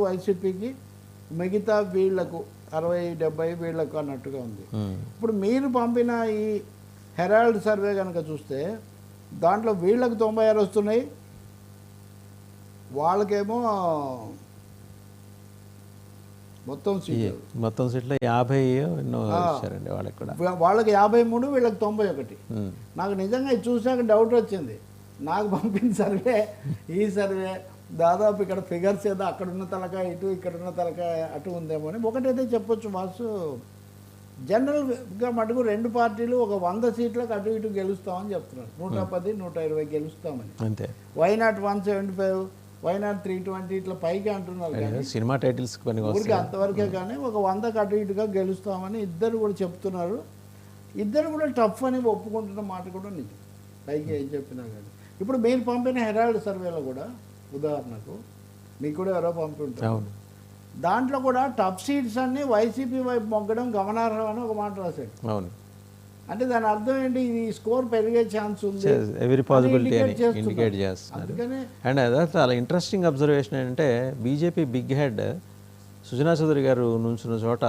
వైసీపీకి, మిగతా వీళ్లకు 60-70 వీళ్లకు అన్నట్టుగా ఉంది. ఇప్పుడు మీరు పంపిన ఈ హెరాల్డ్ సర్వే కనుక చూస్తే దాంట్లో వీళ్ళకి 96 వస్తున్నాయి, వాళ్ళకేమో మొత్తం సీట్లు 50 ఎన్నో ఇచ్చారండి వాళ్ళకి కూడా. వాళ్ళకి 53, వీళ్ళకి 91. నాకు నిజంగా ఇది చూసాక డౌట్ వచ్చింది. నాకు పంపిన సర్వే ఈ సర్వే దాదాపు ఇక్కడ ఫిగర్స్ ఏదో అక్కడున్న తలకాయ ఇటు, ఇక్కడున్న తలకాయ అటు ఉందేమో అని ఒకటైతే చెప్పొచ్చు. వాసు జనరల్గా మటుకు రెండు పార్టీలు ఒక 100 సీట్లకు అటు ఇటు గెలుస్తామని చెప్తున్నారు. 110, 120 గెలుస్తామని. అంతే. వైనాట్ 175, వైనాట్ 320 ఇట్లా పైకి అంటున్నారు. కానీ సినిమా టైటిల్స్ ఊరికి అంతవరకే. కానీ ఒక 100కు అటు ఇటుగా గెలుస్తామని ఇద్దరు కూడా చెప్తున్నారు. ఇద్దరు కూడా టఫ్ అని ఒప్పుకుంటున్న మాట కూడా నిజం, పైకి ఏం చెప్పినా కానీ. ఇప్పుడు మీరు పంపిన హెరాల్డ్ సర్వేలో కూడా ఉదాహరణకు మీకు కూడా ఎవరో పంపుంటారు, దాంట్లో కూడా టఫ్ సీట్స్ అన్ని వైసీపీ వైపు మొగ్గడం గమనార్హం అని ఒక మాట రాశాడు. అవును. అంటే దాని అర్థం ఏంటి, ఈ స్కోర్ పెరిగే ఛాన్స్ ఉంది, ఎవరీ పాసిబిలిటీ అని ఇండికేట్ చేస్తున్నారు. అండ్ అదే చాలా ఇంట్రెస్టింగ్ అబ్జర్వేషన్ ఏంటంటే BJP big head Sujana Chowdary garu నుంచున్న చోట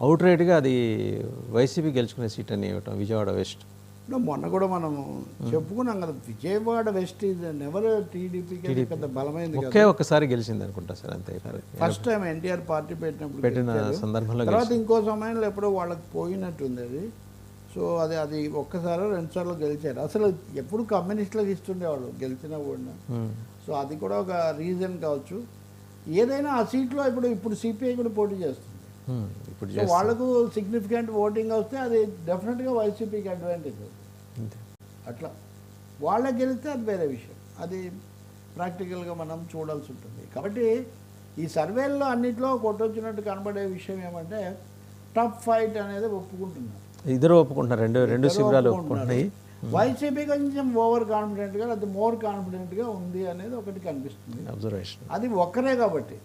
అవుట్ రైట్గా అది వైసీపీ గెలుచుకునే సీట్ అని ఇవ్వటం, విజయవాడ వెస్ట్. మొన్న కూడా మనం చెప్పుకున్నాం కదా, విజయవాడ వెస్ట్ ఇది నెవర్ టీడీపీకి పెద్ద బలమైంది, ఒక్కసారి గెలిచింది అనుకుంటా సార్, అంతే. ఫస్ట్ టైం ఎన్టీఆర్ పార్టీ పెట్టిన సందర్భంలో, తర్వాత ఇంకో సమయంలో ఎప్పుడో వాళ్ళకి పోయినట్టుంది అది. సో అది ఒక్కసారి 2 సార్లు గెలిచారు. అసలు ఎప్పుడు కమ్యూనిస్టులకు ఇస్తుండేవాళ్ళు గెలిచినా కూడా. సో అది కూడా ఒక రీజన్ కావచ్చు. ఏదైనా ఆ సీట్లో ఇప్పుడు సిపిఐ కూడా పోటీ చేస్తుంది. సో వాళ్ళకు సిగ్నిఫికెంట్ ఓటింగ్ వస్తే అది డెఫినెట్గా వైసీపీకి అడ్వాంటేజ్ అవుతుంది. అట్లా వాళ్ళకి గెలిస్తే అది వేరే విషయం, అది ప్రాక్టికల్గా మనం చూడాల్సి ఉంటుంది. కాబట్టి ఈ సర్వేల్లో అన్నింటిలో కొట్టొచ్చినట్టు కనబడే విషయం ఏమంటే టఫ్ ఫైట్ అనేది ఒప్పుకుంటున్నారు, ఇద్దరు ఒప్పుకుంటున్నారు, రెండు శిబిరాలు ఒప్పుకుంటున్నాయి. వైసీపీ కొంచెం ఓవర్ కాన్ఫిడెంట్గా అది మోర్ కాన్ఫిడెంట్గా ఉంది అనేది ఒకటి కనిపిస్తుంది అబ్జర్వేషన్. అది ఒక్కరే కాబట్టి.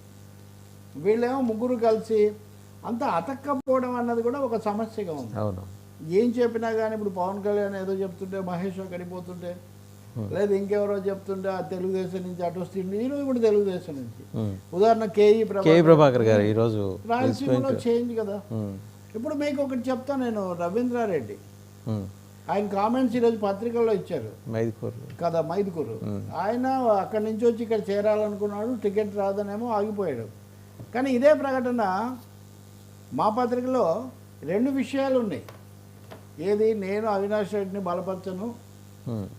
వీళ్ళేమో ముగ్గురు కలిసి అంత అతక్కపోవడం అన్నది కూడా ఒక సమస్యగా ఉంది. అవును. ఏం చెప్పినా కానీ ఇప్పుడు పవన్ కళ్యాణ్ ఏదో చెప్తుంటే మహేష్ కడిపోతుంటే, లేదు ఇంకెవరో చెప్తుంటే ఆ తెలుగుదేశం నుంచి అటు వస్తుంది, ఈరోజు ఇప్పుడు తెలుగుదేశం నుంచి. ఉదాహరణ కేఈ ప్రభాకర్ గారు ఈరోజు రాయలసీమలో చేంజ్ కదా. ఇప్పుడు మీకు ఒకటి చెప్తా నేను, రవీంద్రారెడ్డి ఆయన కామెంట్స్ ఈరోజు పత్రికల్లో ఇచ్చారు కదా, మైదుకూరు. ఆయన అక్కడి నుంచి వచ్చి ఇక్కడ చేరాలనుకున్నాడు, టికెట్ రాదనేమో ఆగిపోయాడు. కానీ ఇదే ప్రకటన మా పత్రికలో 2 విషయాలు ఉన్నాయి. ఏది, నేను అవినాష్ రెడ్డిని బలపరచను,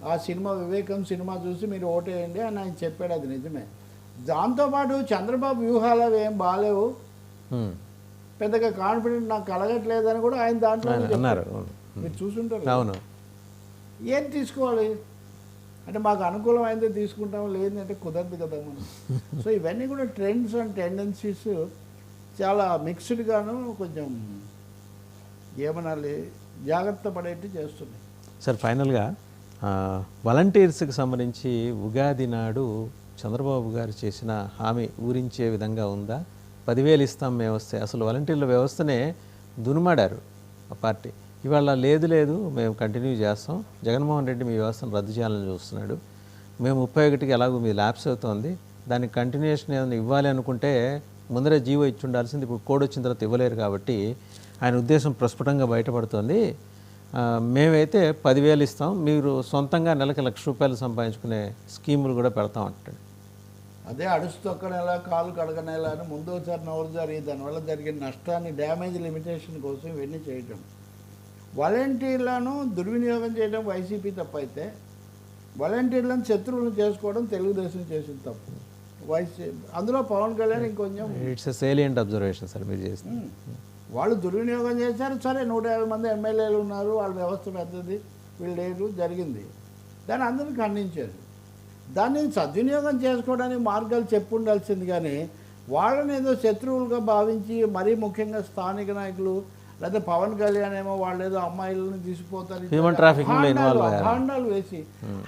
ఆ సినిమా వివేకం సినిమా చూసి మీరు ఓటేయండి అని ఆయన చెప్పాడు, అది నిజమే. దాంతోపాటు చంద్రబాబు వ్యూహాలు ఏం బాగాలేవు, పెద్దగా కాన్ఫిడెంట్ నాకు కలగట్లేదని కూడా ఆయన దాంట్లో అన్నారు. మీరు చూసుంటారు. అవును. ఏం తీసుకోవాలి అంటే మాకు అనుకూలమైందే తీసుకుంటాం, లేదంటే కుదరదు కదా మనం. సో ఇవన్నీ కూడా ట్రెండ్స్ అండ్ టెండెన్సీస్ చాలా మిక్స్డ్గాను కొంచెం ఏమనాలి జాగ్రత్త పడేట్టు చేస్తున్నాయి. సార్ ఫైనల్గా వాలంటీర్స్కి సంబంధించి ఉగాది నాడు చంద్రబాబు గారు చేసిన హామీ ఊరించే విధంగా ఉందా? 10,000 ఇస్తాం మేము వస్తే. అసలు వాలంటీర్ల వ్యవస్థనే దునుమాడారు ఆ పార్టీ. ఇవాళ లేదు మేము కంటిన్యూ చేస్తాం, జగన్మోహన్ రెడ్డి మీ వ్యవస్థను రద్దు చేయాలని చూస్తున్నాడు, మేము 31కి ఎలాగో మీ ల్యాప్స్ అవుతోంది, దానికి కంటిన్యూషన్ ఏదైనా ఇవ్వాలి అనుకుంటే ముందరే జీవో ఇచ్చి ఉండాల్సింది, ఇప్పుడు కోడ్ వచ్చిన తర్వాత ఇవ్వలేరు కాబట్టి ఆయన ఉద్దేశం ప్రస్ఫుటంగా బయటపడుతోంది. మేమైతే 10,000 ఇస్తాం, మీరు సొంతంగా నెలకి ₹1,00,000 సంపాదించుకునే స్కీములు కూడా పెడతాం అంటాడు. అదే అడుస్తొక్కనేలా కాలు కడగనేలా అని ముందు ఒకసారి నవ్వు జరిగి దానివల్ల జరిగిన నష్టాన్ని డ్యామేజ్ లిమిటేషన్ కోసం ఇవన్నీ చేయటం, వాలంటీర్లను దుర్వినియోగం చేయడం వైసీపీ తప్పైతే వాలంటీర్లను శత్రువులను చేసుకోవడం తెలుగుదేశం చేసిన తప్పు. అందులో పవన్ కళ్యాణ్ ఇంకొంచెం ఇట్స్ సేలియంట్ అబ్జర్వేషన్ సార్ మీరు చేసిన. వాళ్ళు దుర్వినియోగం చేశారు, సరే 150 మంది ఎమ్మెల్యేలు ఉన్నారు, వాళ్ళ వ్యవస్థ పెద్దది, వీళ్ళు లేరు, జరిగింది, దాన్ని అందరూ ఖండించారు. దాన్ని సద్వినియోగం చేసుకోవడానికి మార్గాలు చెప్పుండాల్సింది. కానీ వాళ్ళని ఏదో శత్రువులుగా భావించి, మరీ ముఖ్యంగా స్థానిక నాయకులు లేదా పవన్ కళ్యాణ్ ఏమో వాళ్ళు ఏదో అమ్మాయిలను తీసుకుపోతారు, భాండాలు వేసి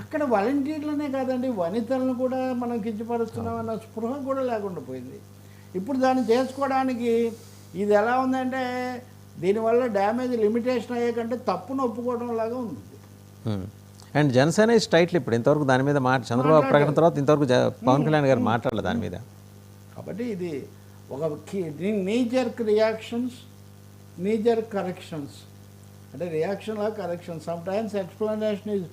అక్కడ వాలంటీర్లనే కాదండి వనితలను కూడా మనం కించపరుస్తున్నాం అన్న స్పృహ కూడా లేకుండా పోయింది. ఇప్పుడు దాన్ని చేసుకోవడానికి ఇది ఎలా ఉందంటే దీనివల్ల డ్యామేజ్ లిమిటేషన్ అయ్యే కంటే తప్పును ఒప్పుకోవడం లాగా ఉంది. అండ్ జనసేన ఇస్ టైట్లీ ఇప్పుడు ఇంతవరకు దాని మీద చంద్రబాబు ప్రకటన తర్వాత ఇంతవరకు పవన్ కళ్యాణ్ గారు మాట్లాడలేదు దాని మీద. కాబట్టి ఇది ఒక నీజర్క్ రియాక్షన్స్, నీజర్క్ కరెక్షన్స్, అంటే రియాక్షన్లా correction. Some times explanation is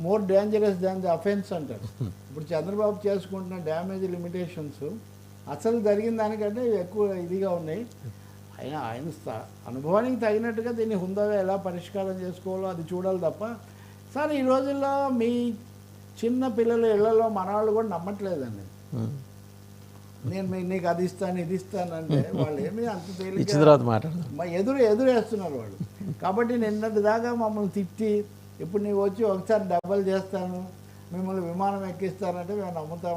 more dangerous than the offence అంటారు. ఇప్పుడు చంద్రబాబు చేసుకుంటున్న డ్యామేజ్ లిమిటేషన్స్ అసలు జరిగిన దానికంటే ఎక్కువ ఇదిగా ఉన్నాయి. ఆయన అనుభవానికి తగినట్టుగా దీన్ని హుందాగా ఎలా పరిష్కారం చేసుకోవాలో అది చూడాలి తప్ప, సార్ ఈ రోజుల్లో మీ చిన్న పిల్లలు ఇళ్లలో మనవాళ్ళు కూడా నమ్మట్లేదండి. నేను నీకు అది ఇస్తాను ఇది ఇస్తాను అంటే వాళ్ళు ఏమీ అంత తేలిక ఎదురు వేస్తున్నారు వాళ్ళు. కాబట్టి నిన్నటి దాకా మమ్మల్ని తిట్టి ఇప్పుడు నీవు వచ్చి ఒకసారి డబ్బులు చేస్తాను, మిమ్మల్ని విమానం ఎక్కిస్తానంటే మేము నమ్ముతామని